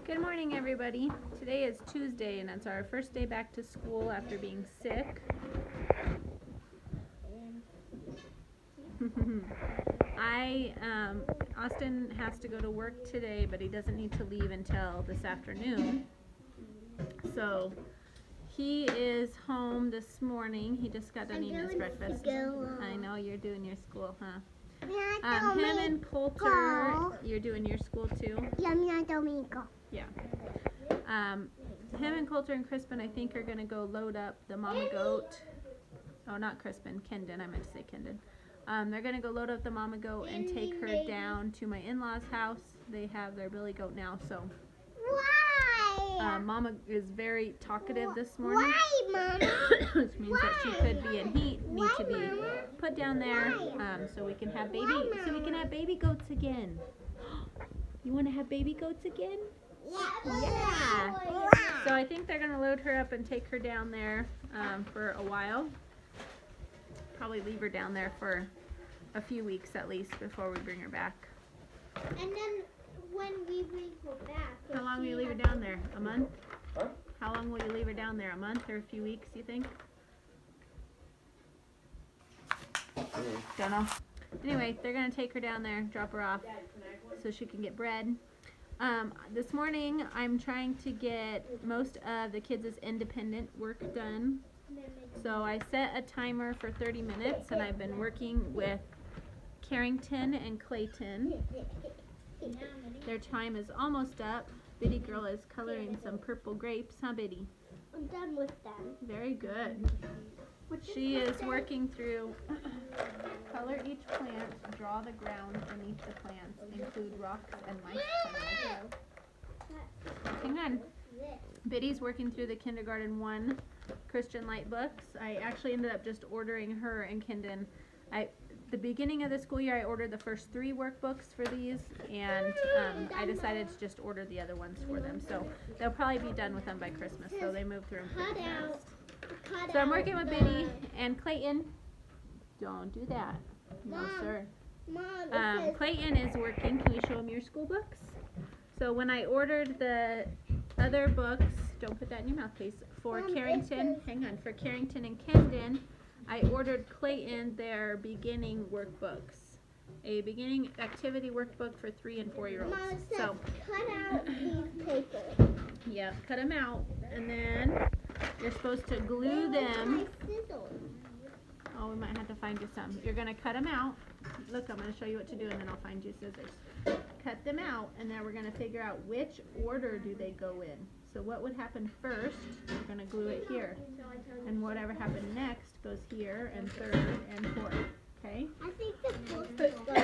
Good morning, everybody. Today is Tuesday, and it's our first day back to school after being sick. Austin has to go to work today, but he doesn't need to leave until this afternoon. So he is home this morning. He just got done eating his breakfast. I know you're doing your school, huh? Him and Kolter, you're doing your school too? Yeah. Him and Kolter and Kryspin, I think, are going to go load up the mama goat. Oh, not Kryspin, Kendon. I meant to say Kendon. They're going to go load up the mama goat and take her down to my in-laws' house. They have their billy goat now, so. Why? Mama is very talkative this morning. Why, Mama? Which means that she could be in heat, need to be put down there, so we can have baby goats again. You want to have baby goats again? Yeah. So I think they're gonna load her up and take her down there for a while. Probably leave her down there for a few weeks at least before we bring her back. And then when we bring her back. How long will you leave her down there? A month? Huh? How long will you leave her down there? A month or a few weeks, you think? Don't know. Anyway, they're gonna take her down there, drop her off so she can get bread. This morning I'm trying to get most of the kids' independent work done. So I set a timer for 30 minutes and I've been working with Karrington and Klayton. Their time is almost up. Biddy girl is coloring some purple grapes, huh Biddy? I'm done with them. Very good. She is working through color each plant, draw the ground beneath the plants, include rocks and mice tunnels. Hang on. Biddy's working through the kindergarten 1 Christian Light books. I actually ended up just ordering her and Kendon. The beginning of the school year I ordered the first 3 workbooks for these, and I decided to just order the other ones for them. So they'll probably be done with them by Christmas, so they move through them pretty fast. So I'm working with Biddy and Klayton. Don't do that. No, sir. Klayton is working. Can you show him your school books? So when I ordered the other books, don't put that in your mouth, please, for Karrington, for Karrington and Kendon, I ordered Klayton their beginning workbooks. A beginning activity workbook for 3 and 4-year-olds. So cut out these papers. Yeah, cut them out, and then you're supposed to glue them. Oh, we might have to find you some. You're going to cut them out. Look, I'm going to show you what to do, and then I'll find you scissors. Cut them out, and then we're going to figure out which order do they go in. So what would happen first, we're going to glue it here. And whatever happened next goes here, and third, and fourth. Okay? I think the fourth is going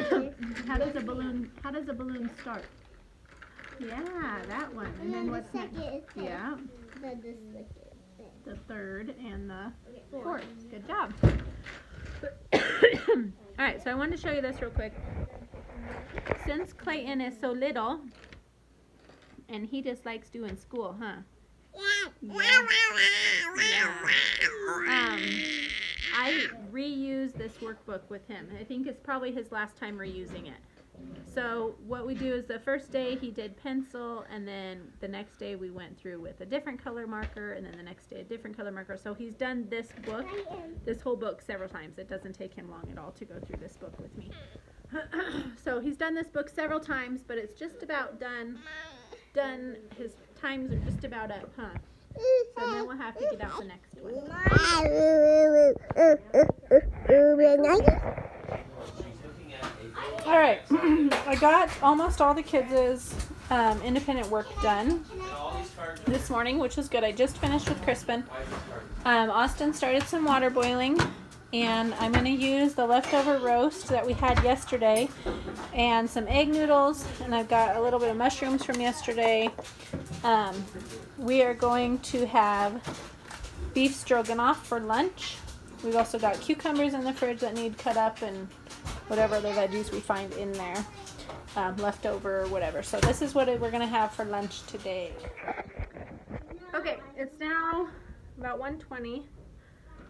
to be How does a balloon start? Yeah, that one. And then what's next? Yeah. The third and the fourth. Good job. Alright, so I wanted to show you this real quick. Since Klayton is so little, and he just likes doing school, huh? Yeah. I reuse this workbook with him. I think it's probably his last time reusing it. So what we do is the first day he did pencil, and then the next day we went through with a different color marker, and then the next day a different color marker. So he's done this book, this whole book, several times. It doesn't take him long at all to go through this book with me. So he's done this book several times, but it's just about done. His times are just about up, huh? So then we'll have to get out the next one. Alright, I got almost all the kids' independent work done this morning, which is good. I just finished with Kryspin. Austin started some water boiling, and I'm going to use the leftover roast that we had yesterday and some egg noodles, and I've got a little bit of mushrooms from yesterday. We are going to have beef stroganoff for lunch. We've also got cucumbers in the fridge that need cut up, and whatever other veggies we find in there, leftover or whatever. So this is what we're going to have for lunch today. Okay, it's now about 1:20.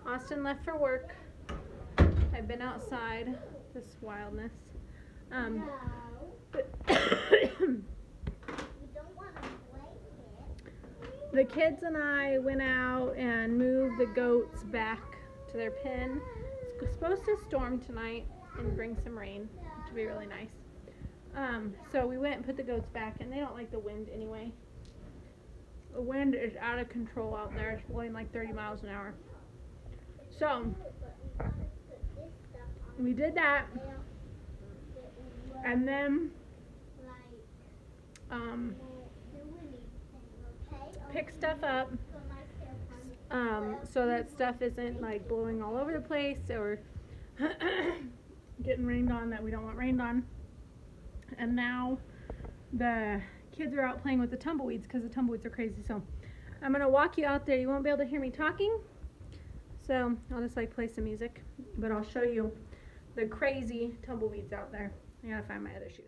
Austin left for work. I've been outside, this wildness. But the kids and I went out and moved the goats back to their pen. It's supposed to storm tonight and bring some rain, which would be really nice. So we went and put the goats back, and they don't like the wind anyway. The wind is out of control out there. It's blowing like 30 miles an hour. So we did that, and then pick stuff up so that stuff isn't like blowing all over the place or getting rained on that we don't want rained on. And now the kids are out playing with the tumbleweeds because the tumbleweeds are crazy. So I'm gonna walk you out there. You won't be able to hear me talking, so I'll just like play some music, but I'll show you the crazy tumbleweeds out there. I gotta find my other shoes.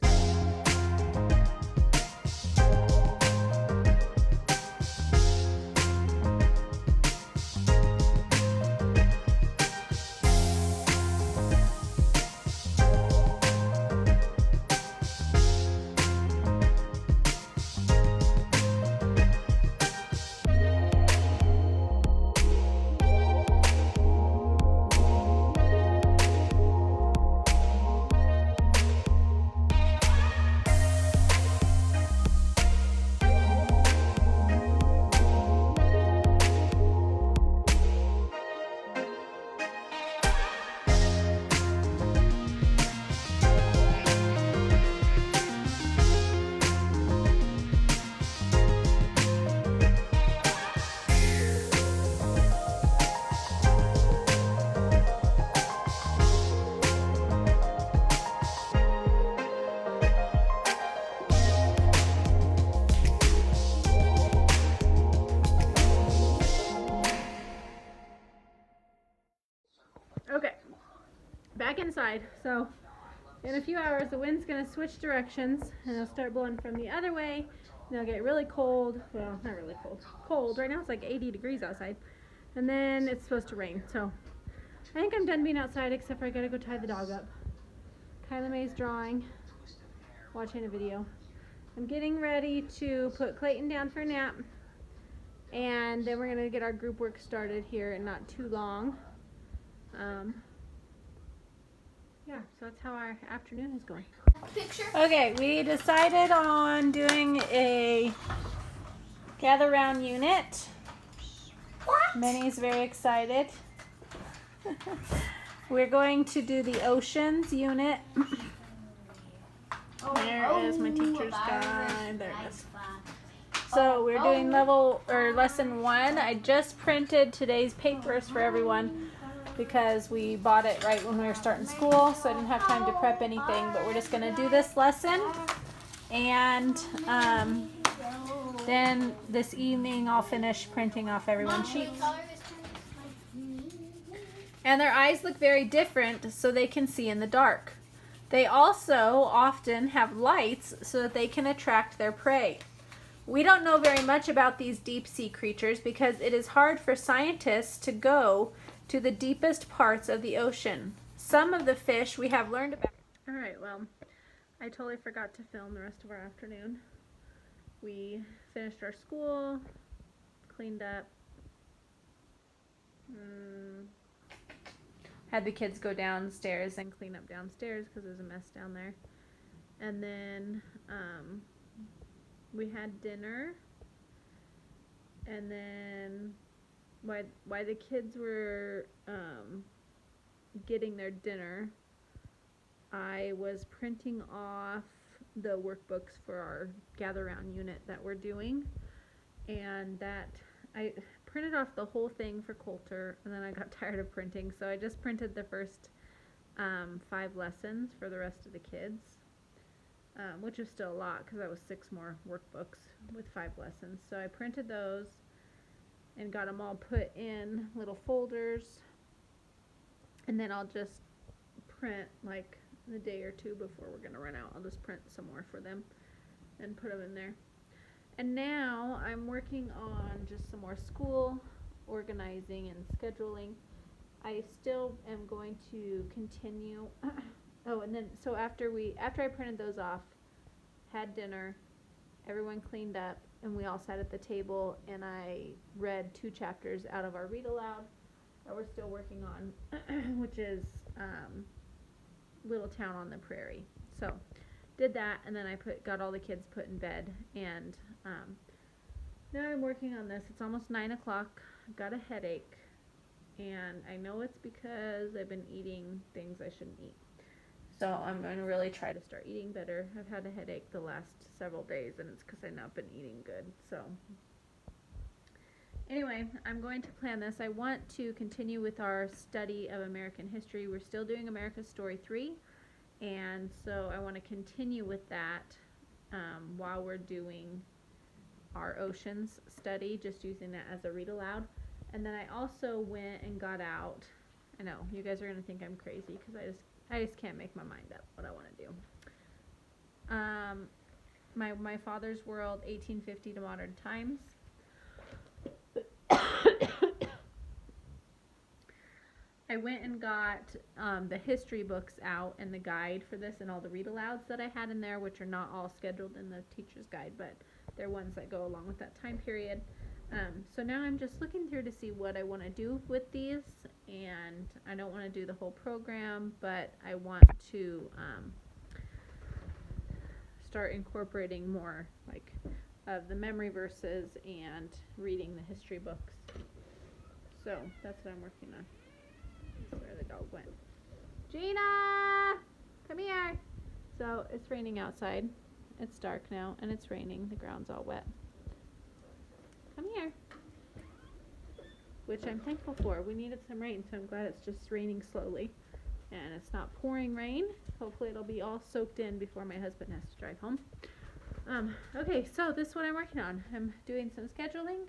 Okay, back inside. So in a few hours the wind's gonna switch directions and it'll start blowing from the other way, and it'll get really cold. Well, not really cold. Right now it's like 80 degrees outside, and then it's supposed to rain. So I think I'm done being outside, except for I gotta go tie the dog up. Kyla May's drawing, watching a video. I'm getting ready to put Klayton down for a nap, and then we're gonna get our group work started here in not too long. Yeah, so that's how our afternoon is going. Okay, we decided on doing a gather round unit. Minnie's very excited. We're going to do the oceans unit. There is my teacher's guide. There it is. So we're doing lesson 1. I just printed today's papers for everyone because we bought it right when we were starting school, so I didn't have time to prep anything, but we're just going to do this lesson, and then this evening I'll finish printing off everyone's sheets. And their eyes look very different so they can see in the dark. They also often have lights so that they can attract their prey. We don't know very much about these deep sea creatures because it is hard for scientists to go to the deepest parts of the ocean. Some of the fish we have learned about. Alright, well, I totally forgot to film the rest of our afternoon. We finished our school, cleaned up, had the kids go downstairs and clean up downstairs because there was a mess down there. And then we had dinner, and then while the kids were getting their dinner, I was printing off the workbooks for our gather round unit that we're doing, and that I printed off the whole thing for Kolter, and then I got tired of printing, so I just printed the first 5 lessons for the rest of the kids, which is still a lot because that was 6 more workbooks with 5 lessons. So I printed those and got them all put in little folders, and then I'll just print like a day or 2 before we're gonna run out. I'll just print some more for them and put them in there. And now I'm working on just some more school organizing and scheduling. I still am going to continue. Oh, and then so after I printed those off, had dinner, everyone cleaned up, and we all sat at the table, and I read 2 chapters out of our read aloud that we're still working on, which is Little Town on the Prairie. So did that, and then I got all the kids put in bed, and now I'm working on this. It's almost 9 o'clock. I've got a headache, and I know it's because I've been eating things I shouldn't eat. So I'm going to really try to start eating better. I've had a headache the last several days, and it's because I've not been eating good. So anyway, I'm going to plan this. I want to continue with our study of American history. We're still doing America's Story 3, and so I want to continue with that while we're doing our oceans study, just using that as a read aloud. And then I also went and got out. I know, you guys are going to think I'm crazy because I just can't make my mind up what I want to do. My Father's World, 1850 to Modern Times. I went and got the history books out and the guide for this and all the read alouds that I had in there, which are not all scheduled in the teacher's guide, but they're ones that go along with that time period. So now I'm just looking through to see what I want to do with these, and I don't want to do the whole program, but I want to start incorporating more like of the memory verses and reading the history books. So that's what I'm working on. That's where the dog went. Gina! Come here! So it's raining outside. It's dark now, and it's raining. The ground's all wet. Come here. Which I'm thankful for. We needed some rain, so I'm glad it's just raining slowly. And it's not pouring rain. Hopefully it'll be all soaked in before my husband has to drive home. Okay, so this is what I'm working on. I'm doing some scheduling.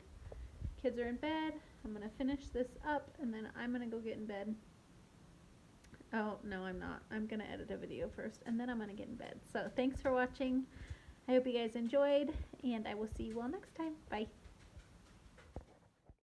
Kids are in bed. I'm going to finish this up, and then I'm going to go get in bed. Oh, no, I'm not. I'm going to edit a video first, and then I'm going to get in bed. So thanks for watching. I hope you guys enjoyed, and I will see you all next time. Bye.